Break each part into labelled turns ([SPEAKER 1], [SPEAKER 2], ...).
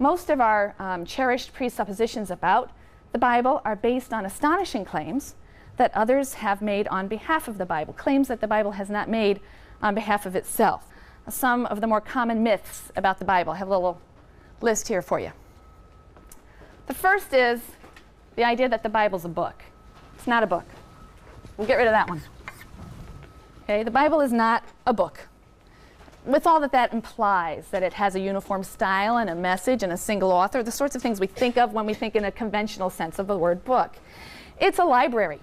[SPEAKER 1] Most of our cherished presuppositions about the Bible are based on astonishing claims that others have made on behalf of the Bible, claims that the Bible has not made on behalf of itself. Some of the more common myths about the Bible. I have a little list here for you. The first is the idea that the Bible's a book. It's not a book. We'll get rid of that one. Okay, the Bible is not a book. With all that that implies, that it has a uniform style and a message and a single author, the sorts of things we think of when we think in a conventional sense of the word book. It's a library,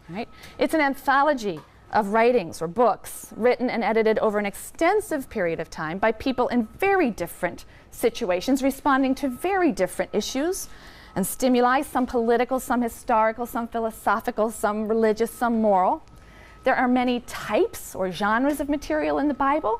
[SPEAKER 1] right? It's an anthology of writings or books written and edited over an extensive period of time by people in very different situations, responding to very different issues and stimuli, some political, some historical, some philosophical, some religious, some moral. There are many types or genres of material in the Bible.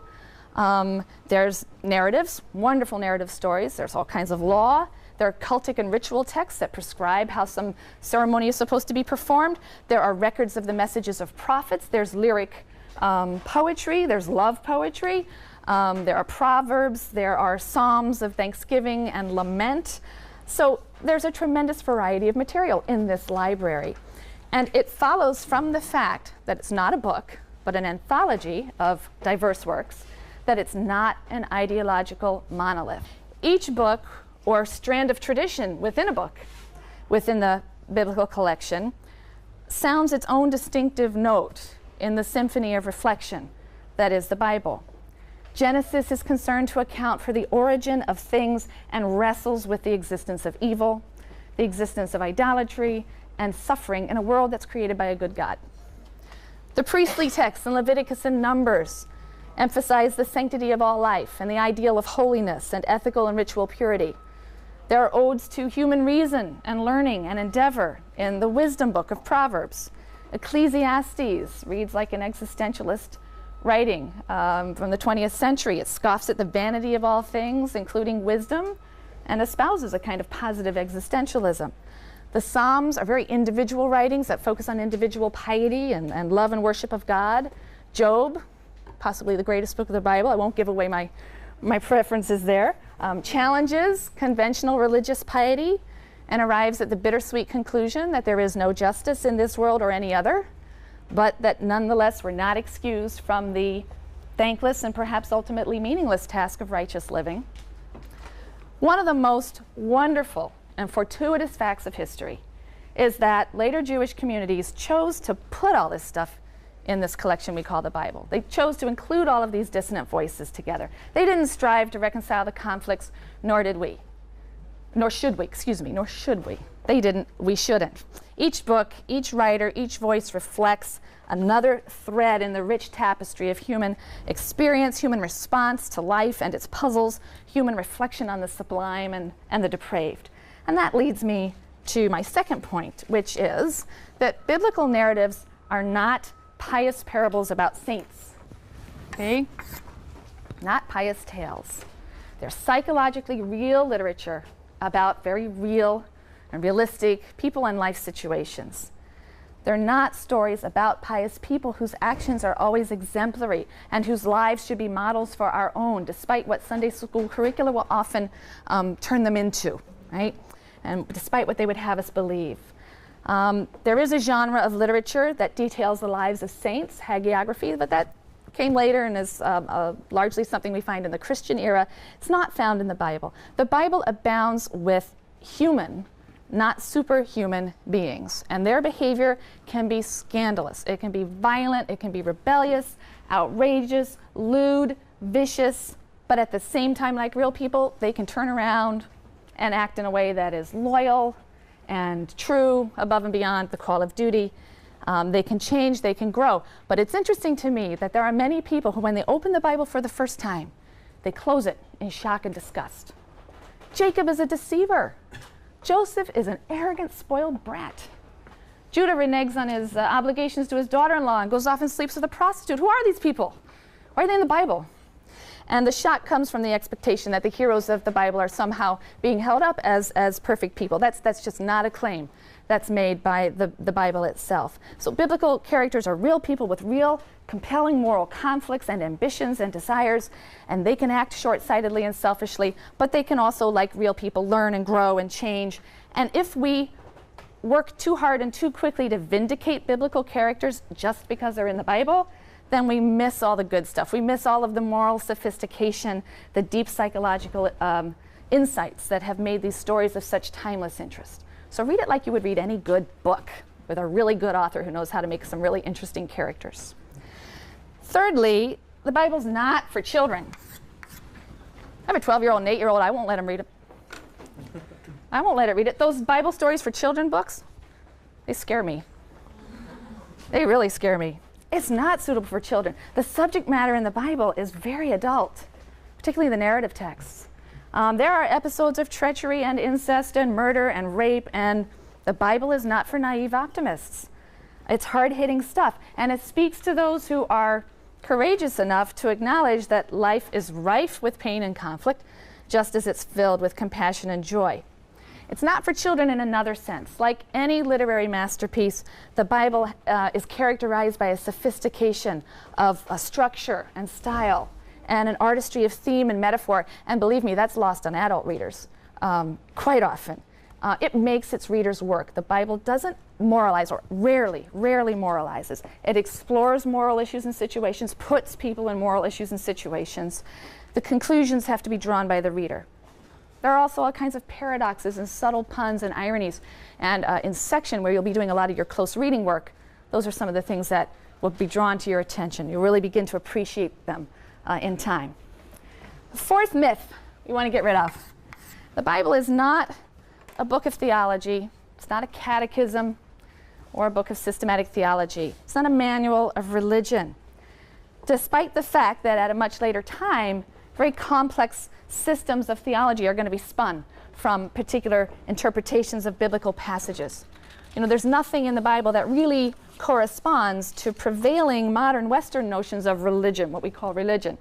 [SPEAKER 1] There's narratives, wonderful narrative stories. There's all kinds of law. There are cultic and ritual texts that prescribe how some ceremony is supposed to be performed. There are records of the messages of prophets. There's lyric poetry. There's love poetry. There are proverbs. There are psalms of thanksgiving and lament. So there's a tremendous variety of material in this library. And it follows from the fact that it's not a book, but an anthology of diverse works, that it's not an ideological monolith. Each book or strand of tradition within a book, within the biblical collection, sounds its own distinctive note in the symphony of reflection that is the Bible. Genesis is concerned to account for the origin of things and wrestles with the existence of evil, the existence of idolatry, and suffering in a world that's created by a good God. The priestly texts in Leviticus and Numbers emphasize the sanctity of all life and the ideal of holiness and ethical and ritual purity. There are odes to human reason and learning and endeavor in the wisdom book of Proverbs. Ecclesiastes reads like an existentialist writing from the 20th century. It scoffs at the vanity of all things, including wisdom, and espouses a kind of positive existentialism. The Psalms are very individual writings that focus on individual piety and love and worship of God. Job, possibly the greatest book of the Bible. I won't give away my preferences there. Challenges conventional religious piety and arrives at the bittersweet conclusion that there is no justice in this world or any other, but that nonetheless we're not excused from the thankless and perhaps ultimately meaningless task of righteous living. One of the most wonderful and fortuitous facts of history is that later Jewish communities chose to put all this stuff in this collection we call the Bible. They chose to include all of these dissonant voices together. They didn't strive to reconcile the conflicts, nor should we. They didn't, we shouldn't. Each book, each writer, each voice reflects another thread in the rich tapestry of human experience, human response to life and its puzzles, human reflection on the sublime and the depraved. And that leads me to my second point, which is that biblical narratives are not pious parables about saints, okay? Not pious tales. They're psychologically real literature about very real and realistic people and life situations. They're not stories about pious people whose actions are always exemplary and whose lives should be models for our own, despite what Sunday school curricula will often turn them into, right? And despite what they would have us believe. There is a genre of literature that details the lives of saints, hagiography, but that came later and is largely something we find in the Christian era. It's not found in the Bible. The Bible abounds with human, not superhuman beings, and their behavior can be scandalous. It can be violent, it can be rebellious, outrageous, lewd, vicious, but at the same time, like real people, they can turn around and act in a way that is loyal and true, above and beyond the call of duty. They can change, they can grow. But it's interesting to me that there are many people who, when they open the Bible for the first time, they close it in shock and disgust. Jacob is a deceiver. Joseph is an arrogant, spoiled brat. Judah reneges on his obligations to his daughter-in-law and goes off and sleeps with a prostitute. Who are these people? Why are they in the Bible? And the shock comes from the expectation that the heroes of the Bible are somehow being held up as perfect people. That's just not a claim that's made by the Bible itself. So biblical characters are real people with real compelling moral conflicts and ambitions and desires, and they can act short-sightedly and selfishly, but they can also, like real people, learn and grow and change. And if we work too hard and too quickly to vindicate biblical characters just because they're in the Bible, then we miss all the good stuff. We miss all of the moral sophistication, the deep psychological insights that have made these stories of such timeless interest. So read it like you would read any good book with a really good author who knows how to make some really interesting characters. Thirdly, the Bible's not for children. I have a 12-year-old and 8-year-old. I won't let him read it. I won't let it read it. Those Bible stories for children books, they scare me. They really scare me. It's not suitable for children. The subject matter in the Bible is very adult, particularly the narrative texts. There are episodes of treachery and incest and murder and rape, and the Bible is not for naive optimists. It's hard-hitting stuff, and it speaks to those who are courageous enough to acknowledge that life is rife with pain and conflict, just as it's filled with compassion and joy. It's not for children in another sense. Like any literary masterpiece, the Bible is characterized by a sophistication of structure and style and an artistry of theme and metaphor. And believe me, that's lost on adult readers quite often. It makes its readers work. The Bible doesn't moralize, or rarely moralizes. It explores moral issues and situations, puts people in moral issues and situations. The conclusions have to be drawn by the reader. There are also all kinds of paradoxes and subtle puns and ironies. And in section, where you'll be doing a lot of your close reading work, those are some of the things that will be drawn to your attention. You'll really begin to appreciate them in time. The fourth myth we want to get rid of. The Bible is not a book of theology. It's not a catechism or a book of systematic theology. It's not a manual of religion. Despite the fact that at a much later time, very complex systems of theology are going to be spun from particular interpretations of biblical passages. You know, there's nothing in the Bible that really corresponds to prevailing modern Western notions of religion, what we call religion.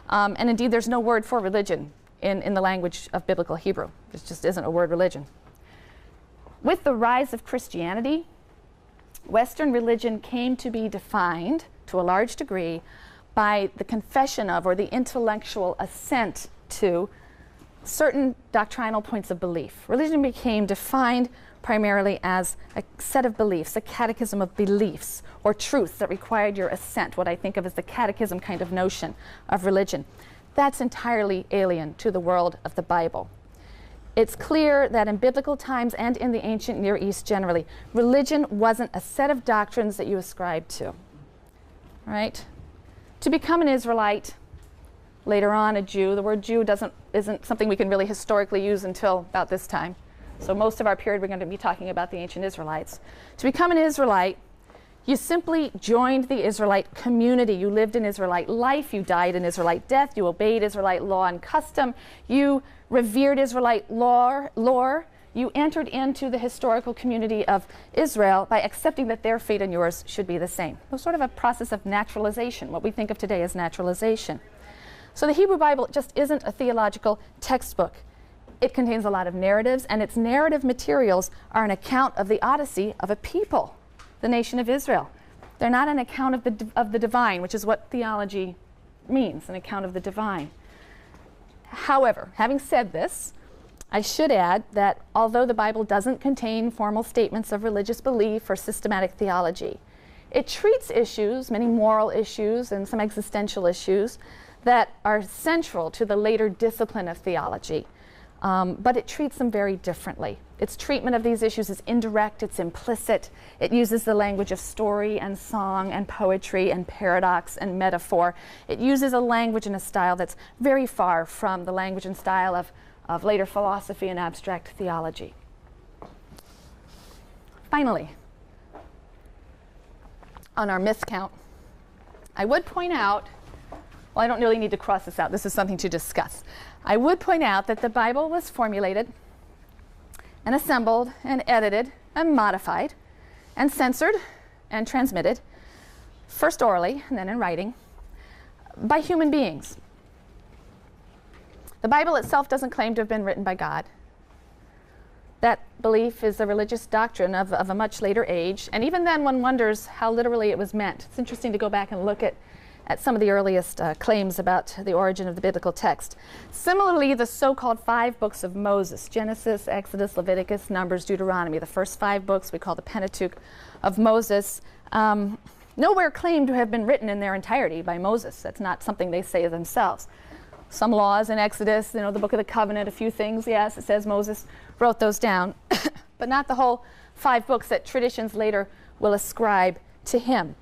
[SPEAKER 1] And indeed, there's no word for religion in the language of biblical Hebrew. There just isn't a word religion. With the rise of Christianity, Western religion came to be defined, to a large degree, by the confession of, or the intellectual assent to, certain doctrinal points of belief. Religion became defined primarily as a set of beliefs, a catechism of beliefs, or truths that required your assent, what I think of as the catechism kind of notion of religion. That's entirely alien to the world of the Bible. It's clear that in biblical times and in the ancient Near East generally, religion wasn't a set of doctrines that you ascribed to, right? To become an Israelite, later on a Jew, the word Jew isn't something we can really historically use until about this time. So most of our period we're going to be talking about the ancient Israelites. To become an Israelite, you simply joined the Israelite community. You lived in Israelite life. You died in Israelite death. You obeyed Israelite law and custom. You revered Israelite lore. You entered into the historical community of Israel by accepting that their fate and yours should be the same. It was sort of a process of naturalization, what we think of today as naturalization. So the Hebrew Bible just isn't a theological textbook. It contains a lot of narratives, and its narrative materials are an account of the odyssey of a people, the nation of Israel. They're not an account of the divine, which is what theology means, an account of the divine. However, having said this, I should add that although the Bible doesn't contain formal statements of religious belief or systematic theology, it treats issues, many moral issues and some existential issues, that are central to the later discipline of theology. But it treats them very differently. Its treatment of these issues is indirect, it's implicit. It uses the language of story and song and poetry and paradox and metaphor. It uses a language and a style that's very far from the language and style of later philosophy and abstract theology. Finally, on our myth count, I would point out, well, I don't really need to cross this out. This is something to discuss. I would point out that the Bible was formulated and assembled and edited and modified and censored and transmitted, first orally and then in writing, by human beings. The Bible itself doesn't claim to have been written by God. That belief is a religious doctrine of a much later age, and even then one wonders how literally it was meant. It's interesting to go back and look at some of the earliest claims about the origin of the biblical text. Similarly, the so-called 5 books of Moses, Genesis, Exodus, Leviticus, Numbers, Deuteronomy, the first 5 books we call the Pentateuch of Moses, nowhere claim to have been written in their entirety by Moses. That's not something they say themselves. Some laws in Exodus, the Book of the Covenant, a few things, yes, it says Moses wrote those down, but not the whole 5 books that traditions later will ascribe to him.